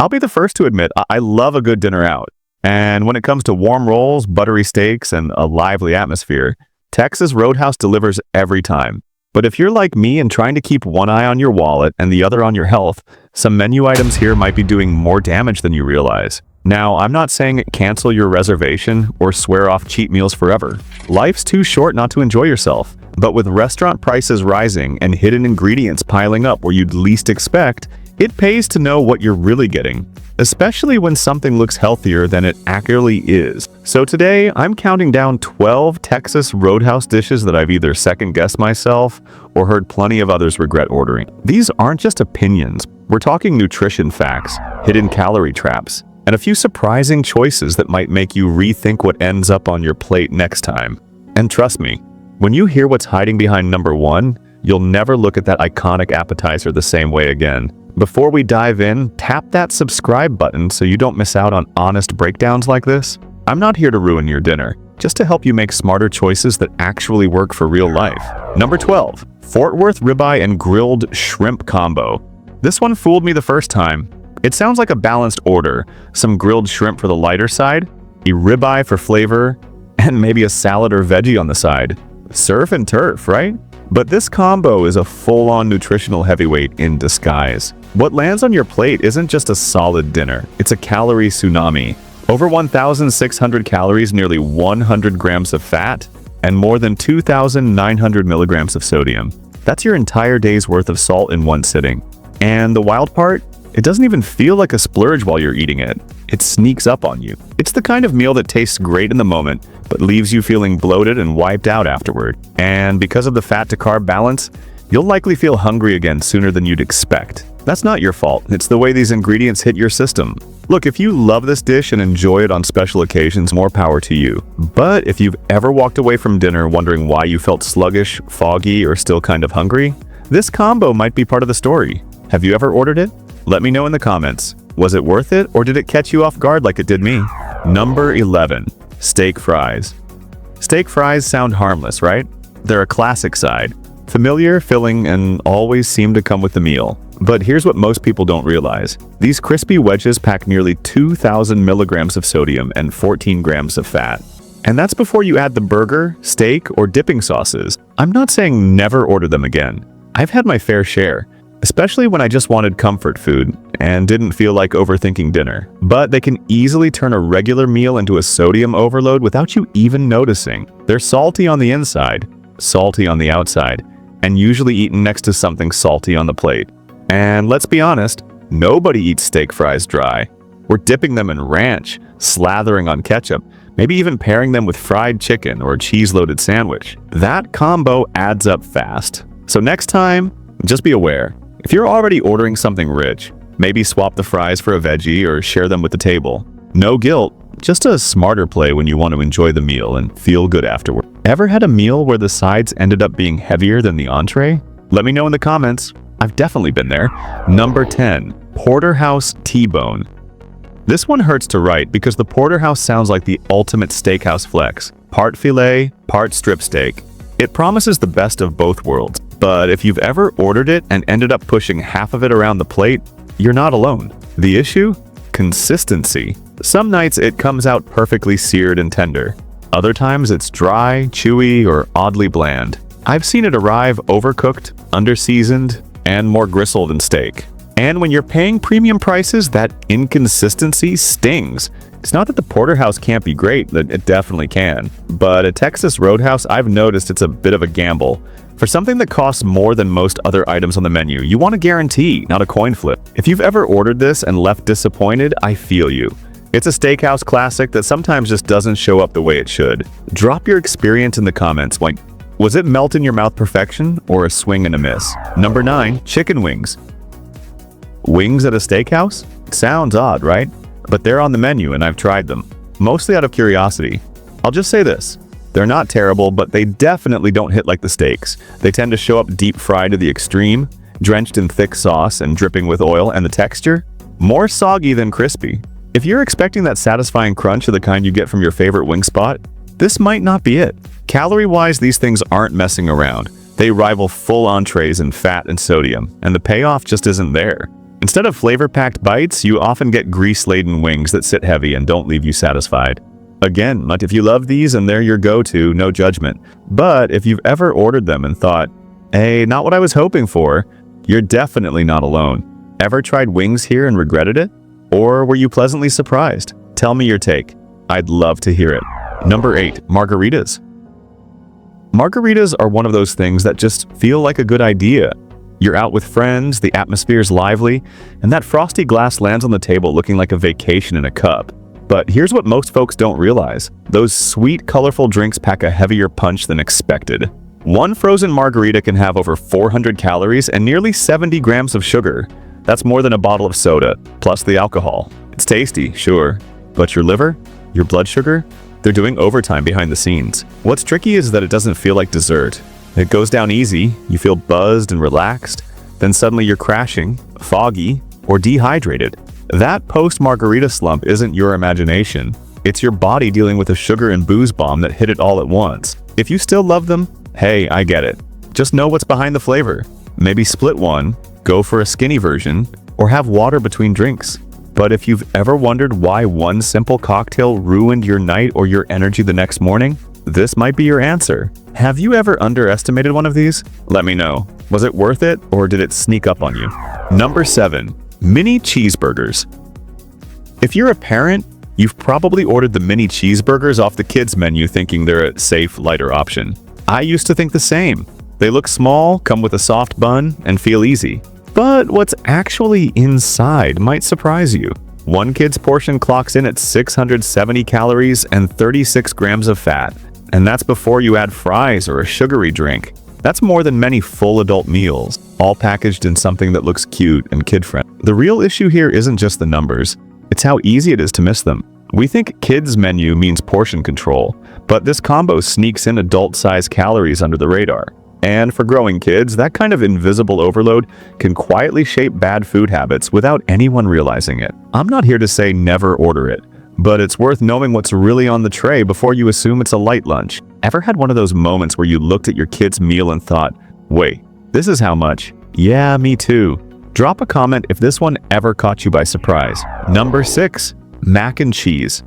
I'll be the first to admit I love a good dinner out. And when it comes to warm rolls, buttery steaks, and a lively atmosphere, Texas Roadhouse delivers every time. But if you're like me and trying to keep one eye on your wallet and the other on your health, some menu items here might be doing more damage than you realize. Now, I'm not saying cancel your reservation or swear off cheat meals forever. Life's too short not to enjoy yourself. But with restaurant prices rising and hidden ingredients piling up where you'd least expect, it pays to know what you're really getting, especially when something looks healthier than it accurately is. So today, I'm counting down 12 Texas Roadhouse dishes that I've either second-guessed myself or heard plenty of others regret ordering. These aren't just opinions. We're talking nutrition facts, hidden calorie traps, and a few surprising choices that might make you rethink what ends up on your plate next time. And trust me, when you hear what's hiding behind number 1, you'll never look at that iconic appetizer the same way again. Before we dive in, tap that subscribe button so you don't miss out on honest breakdowns like this. I'm not here to ruin your dinner, just to help you make smarter choices that actually work for real life. Number 12, Fort Worth ribeye and grilled shrimp combo. This one fooled me the first time. It sounds like a balanced order, some grilled shrimp for the lighter side, a ribeye for flavor, and maybe a salad or veggie on the side. Surf and turf, right? But this combo is a full-on nutritional heavyweight in disguise. What lands on your plate isn't just a solid dinner, it's a calorie tsunami. Over 1,600 calories, nearly 100 grams of fat, and more than 2,900 milligrams of sodium. That's your entire day's worth of salt in one sitting. And the wild part? It doesn't even feel like a splurge while you're eating it. It sneaks up on you. It's the kind of meal that tastes great in the moment, but leaves you feeling bloated and wiped out afterward. And because of the fat-to-carb balance, you'll likely feel hungry again sooner than you'd expect. That's not your fault. It's the way these ingredients hit your system. Look, if you love this dish and enjoy it on special occasions, more power to you. But if you've ever walked away from dinner wondering why you felt sluggish, foggy, or still kind of hungry, this combo might be part of the story. Have you ever ordered it? Let me know in the comments. Was it worth it, or did it catch you off guard like it did me? Number 11. Steak fries. Steak fries sound harmless, right? They're a classic side. Familiar, filling, and always seem to come with the meal. But here's what most people don't realize. These crispy wedges pack nearly 2,000 milligrams of sodium and 14 grams of fat. And that's before you add the burger, steak, or dipping sauces. I'm not saying never order them again. I've had my fair share, especially when I just wanted comfort food and didn't feel like overthinking dinner. But they can easily turn a regular meal into a sodium overload without you even noticing. They're salty on the inside, salty on the outside, and usually eaten next to something salty on the plate. And let's be honest, nobody eats steak fries dry. We're dipping them in ranch, slathering on ketchup, maybe even pairing them with fried chicken or a cheese-loaded sandwich. That combo adds up fast. So next time, just be aware. If you're already ordering something rich, maybe swap the fries for a veggie or share them with the table. No guilt, just a smarter play when you want to enjoy the meal and feel good afterward. Ever had a meal where the sides ended up being heavier than the entree? Let me know in the comments. I've definitely been there. Number 10. Porterhouse T-bone. This one hurts to write because the Porterhouse sounds like the ultimate steakhouse flex. Part filet, part strip steak. It promises the best of both worlds. But if you've ever ordered it and ended up pushing half of it around the plate, you're not alone. The issue? Consistency. Some nights it comes out perfectly seared and tender. Other times it's dry, chewy, or oddly bland. I've seen it arrive overcooked, underseasoned, and more gristle than steak. And when you're paying premium prices, that inconsistency stings. It's not that the Porterhouse can't be great, it definitely can. But at Texas Roadhouse, I've noticed it's a bit of a gamble. For something that costs more than most other items on the menu, you want a guarantee, not a coin flip. If you've ever ordered this and left disappointed, I feel you. It's a steakhouse classic that sometimes just doesn't show up the way it should. Drop your experience in the comments. Like, was it melt in your mouth perfection or a swing and a miss? Number 9. Chicken wings. Wings at a steakhouse? Sounds odd, right? But they're on the menu and I've tried them, mostly out of curiosity. I'll just say this. They're not terrible, but they definitely don't hit like the steaks. They tend to show up deep fried to the extreme, drenched in thick sauce and dripping with oil, and the texture? More soggy than crispy. If you're expecting that satisfying crunch of the kind you get from your favorite wing spot, this might not be it. Calorie-wise, these things aren't messing around. They rival full entrees in fat and sodium, and the payoff just isn't there. Instead of flavor-packed bites, you often get grease-laden wings that sit heavy and don't leave you satisfied. Again, like if you love these and they're your go-to, no judgment. But if you've ever ordered them and thought, hey, not what I was hoping for, you're definitely not alone. Ever tried wings here and regretted it? Or were you pleasantly surprised? Tell me your take. I'd love to hear it. Number 8, margaritas. Margaritas are one of those things that just feel like a good idea. You're out with friends, the atmosphere's lively, and that frosty glass lands on the table looking like a vacation in a cup. But here's what most folks don't realize. Those sweet, colorful drinks pack a heavier punch than expected. One frozen margarita can have over 400 calories and nearly 70 grams of sugar. That's more than a bottle of soda, plus the alcohol. It's tasty, sure, but your liver, your blood sugar, they're doing overtime behind the scenes. What's tricky is that it doesn't feel like dessert. It goes down easy, you feel buzzed and relaxed, then suddenly you're crashing, foggy, or dehydrated. That post-margarita slump isn't your imagination. It's your body dealing with a sugar and booze bomb that hit it all at once. If you still love them, hey, I get it. Just know what's behind the flavor. Maybe split one, go for a skinny version, or have water between drinks. But if you've ever wondered why one simple cocktail ruined your night or your energy the next morning, this might be your answer. Have you ever underestimated one of these? Let me know. Was it worth it, or did it sneak up on you? Number 7, mini cheeseburgers. If you're a parent, you've probably ordered the mini cheeseburgers off the kids menu thinking they're a safe, lighter option. I used to think the same. They look small, come with a soft bun, and feel easy. But what's actually inside might surprise you. One kid's portion clocks in at 670 calories and 36 grams of fat. And that's before you add fries or a sugary drink. That's more than many full adult meals, all packaged in something that looks cute and kid-friendly. The real issue here isn't just the numbers, it's how easy it is to miss them. We think kids menu means portion control, but this combo sneaks in adult-sized calories under the radar. And for growing kids, that kind of invisible overload can quietly shape bad food habits without anyone realizing it. I'm not here to say never order it, but it's worth knowing what's really on the tray before you assume it's a light lunch. Ever had one of those moments where you looked at your kid's meal and thought, wait, this is how much? Yeah, me too. Drop a comment if this one ever caught you by surprise. Number 6, mac and cheese.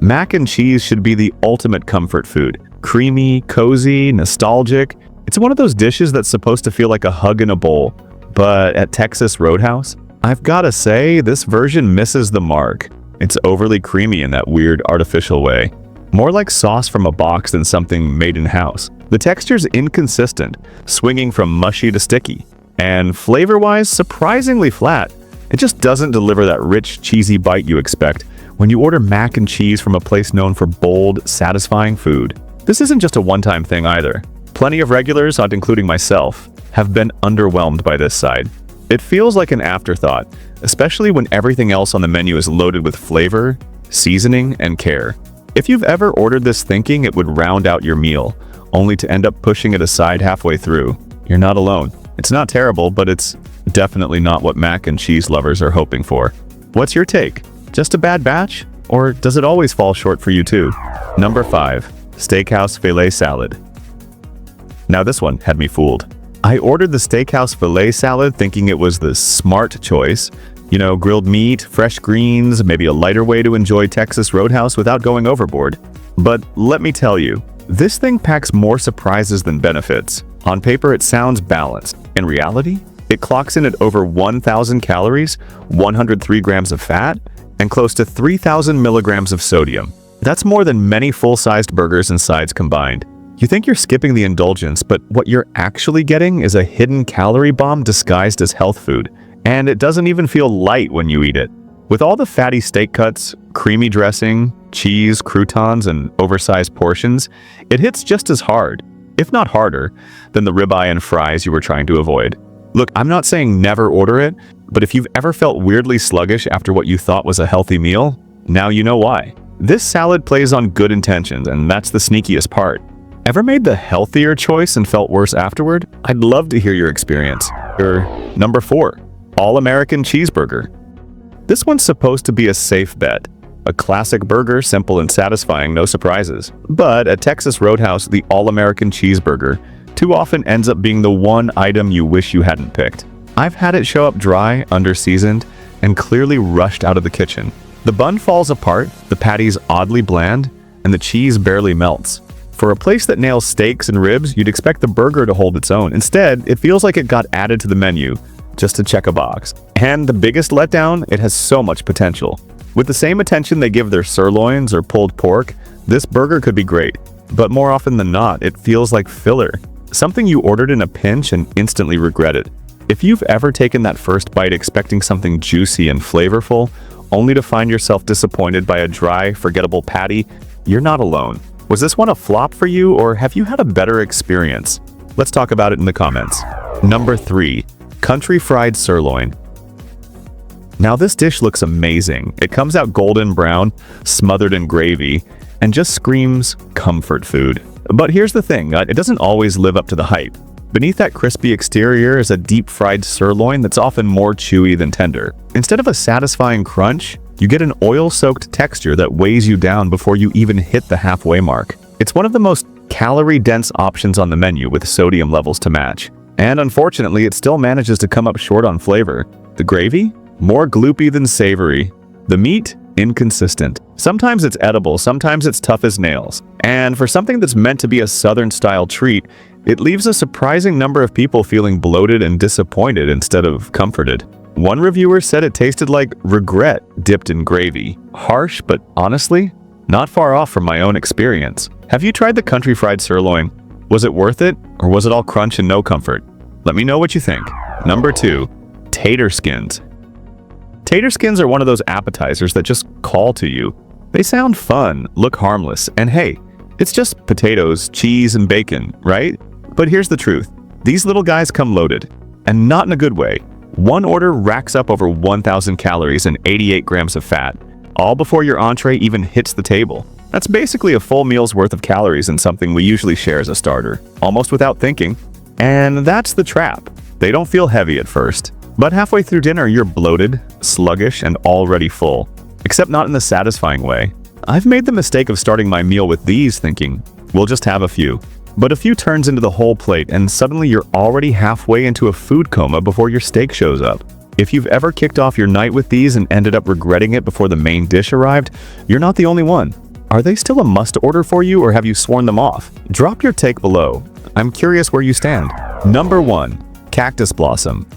Mac and cheese should be the ultimate comfort food. Creamy, cozy, nostalgic. It's one of those dishes that's supposed to feel like a hug in a bowl. But at Texas Roadhouse, I've gotta say, this version misses the mark. It's overly creamy in that weird artificial way. More like sauce from a box than something made in-house. The texture's inconsistent, swinging from mushy to sticky. And flavor-wise, surprisingly flat. It just doesn't deliver that rich, cheesy bite you expect when you order mac and cheese from a place known for bold, satisfying food. This isn't just a one-time thing either. Plenty of regulars, including myself, have been underwhelmed by this side. It feels like an afterthought, especially when everything else on the menu is loaded with flavor, seasoning, and care. If you've ever ordered this thinking it would round out your meal, only to end up pushing it aside halfway through, you're not alone. It's not terrible, but it's definitely not what mac and cheese lovers are hoping for. What's your take? Just a bad batch? Or does it always fall short for you too? Number 5, steakhouse filet salad. Now this one had me fooled. I ordered the steakhouse filet salad thinking it was the smart choice. You know, grilled meat, fresh greens, maybe a lighter way to enjoy Texas Roadhouse without going overboard. But let me tell you, this thing packs more surprises than benefits. On paper, it sounds balanced. In reality, it clocks in at over 1,000 calories, 103 grams of fat, and close to 3,000 milligrams of sodium. That's more than many full-sized burgers and sides combined. You think you're skipping the indulgence, but what you're actually getting is a hidden calorie bomb disguised as health food. And it doesn't even feel light when you eat it. With all the fatty steak cuts, creamy dressing, cheese, croutons, and oversized portions, it hits just as hard, if not harder, than the ribeye and fries you were trying to avoid. Look, I'm not saying never order it, but if you've ever felt weirdly sluggish after what you thought was a healthy meal, now you know why. This salad plays on good intentions, and that's the sneakiest part. Ever made the healthier choice and felt worse afterward? I'd love to hear your experience. Number 4, all-American cheeseburger. This one's supposed to be a safe bet. A classic burger, simple and satisfying, no surprises. But at Texas Roadhouse, the all-American cheeseburger too often ends up being the one item you wish you hadn't picked. I've had it show up dry, under-seasoned, and clearly rushed out of the kitchen. The bun falls apart, the patty's oddly bland, and the cheese barely melts. For a place that nails steaks and ribs, you'd expect the burger to hold its own. Instead, it feels like it got added to the menu just to check a box. And the biggest letdown, it has so much potential. With the same attention they give their sirloins or pulled pork, this burger could be great. But more often than not, it feels like filler. Something you ordered in a pinch and instantly regretted. If you've ever taken that first bite expecting something juicy and flavorful, only to find yourself disappointed by a dry, forgettable patty, you're not alone. Was this one a flop for you, or have you had a better experience? Let's talk about it in the comments. Number 3. Country fried sirloin. Now this dish looks amazing. It comes out golden brown, smothered in gravy, and just screams comfort food. But here's the thing, it doesn't always live up to the hype. Beneath that crispy exterior is a deep-fried sirloin that's often more chewy than tender. Instead of a satisfying crunch, you get an oil-soaked texture that weighs you down before you even hit the halfway mark. It's one of the most calorie-dense options on the menu with sodium levels to match. And unfortunately, it still manages to come up short on flavor. The gravy? More gloopy than savory. The meat? Inconsistent. Sometimes it's edible, sometimes it's tough as nails. And for something that's meant to be a Southern-style treat, it leaves a surprising number of people feeling bloated and disappointed instead of comforted. One reviewer said it tasted like regret dipped in gravy. Harsh, but honestly, not far off from my own experience. Have you tried the country fried sirloin? Was it worth it, or was it all crunch and no comfort? Let me know what you think. Number 2. Tater skins. Tater skins are one of those appetizers that just call to you. They sound fun, look harmless, and hey, it's just potatoes, cheese, and bacon, right? But here's the truth. These little guys come loaded, and not in a good way. One order racks up over 1,000 calories and 88 grams of fat, all before your entree even hits the table. That's basically a full meal's worth of calories in something we usually share as a starter, almost without thinking. And that's the trap. They don't feel heavy at first, but halfway through dinner you're bloated, sluggish, and already full. Except not in the satisfying way. I've made the mistake of starting my meal with these thinking, we'll just have a few. But a few turns into the whole plate and suddenly you're already halfway into a food coma before your steak shows up. If you've ever kicked off your night with these and ended up regretting it before the main dish arrived, you're not the only one. Are they still a must-order for you, or have you sworn them off? Drop your take below. I'm curious where you stand. Number 1. Cactus blossom.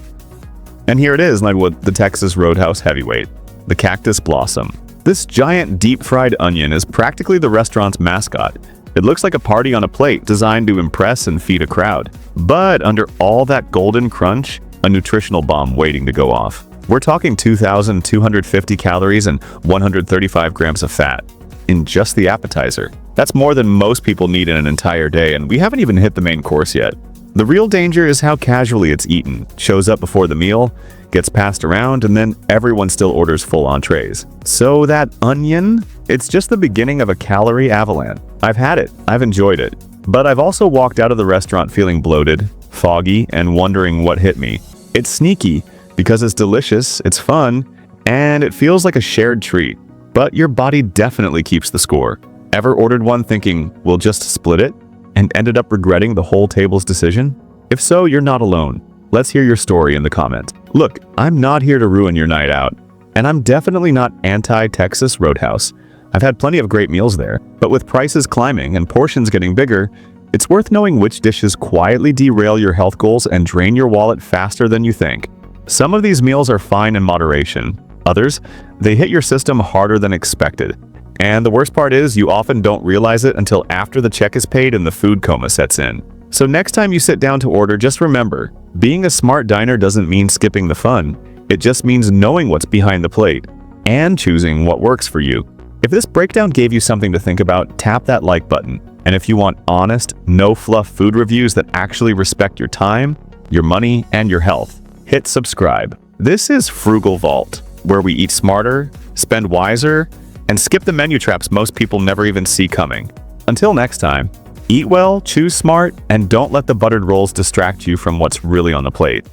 And here it is, with the Texas Roadhouse heavyweight, the cactus blossom. This giant deep-fried onion is practically the restaurant's mascot. It looks like a party on a plate designed to impress and feed a crowd. But under all that golden crunch, a nutritional bomb waiting to go off. We're talking 2,250 calories and 135 grams of fat in just the appetizer. That's more than most people need in an entire day, and we haven't even hit the main course yet. The real danger is how casually it's eaten, shows up before the meal, gets passed around, and then everyone still orders full entrees. So that onion, it's just the beginning of a calorie avalanche. I've had it, I've enjoyed it, but I've also walked out of the restaurant feeling bloated, foggy, and wondering what hit me. It's sneaky because it's delicious, it's fun, and it feels like a shared treat. But your body definitely keeps the score. Ever ordered one thinking, we'll just split it, and ended up regretting the whole table's decision? If so, you're not alone. Let's hear your story in the comments. Look, I'm not here to ruin your night out, and I'm definitely not anti-Texas Roadhouse. I've had plenty of great meals there, but with prices climbing and portions getting bigger, it's worth knowing which dishes quietly derail your health goals and drain your wallet faster than you think. Some of these meals are fine in moderation. Others, they hit your system harder than expected. And the worst part is, you often don't realize it until after the check is paid and the food coma sets in. So next time you sit down to order, just remember, being a smart diner doesn't mean skipping the fun. It just means knowing what's behind the plate and choosing what works for you. If this breakdown gave you something to think about, tap that like button. And if you want honest, no-fluff food reviews that actually respect your time, your money, and your health, hit subscribe. This is Frugal Vault, where we eat smarter, spend wiser, and skip the menu traps most people never even see coming. Until next time, eat well, choose smart, and don't let the buttered rolls distract you from what's really on the plate.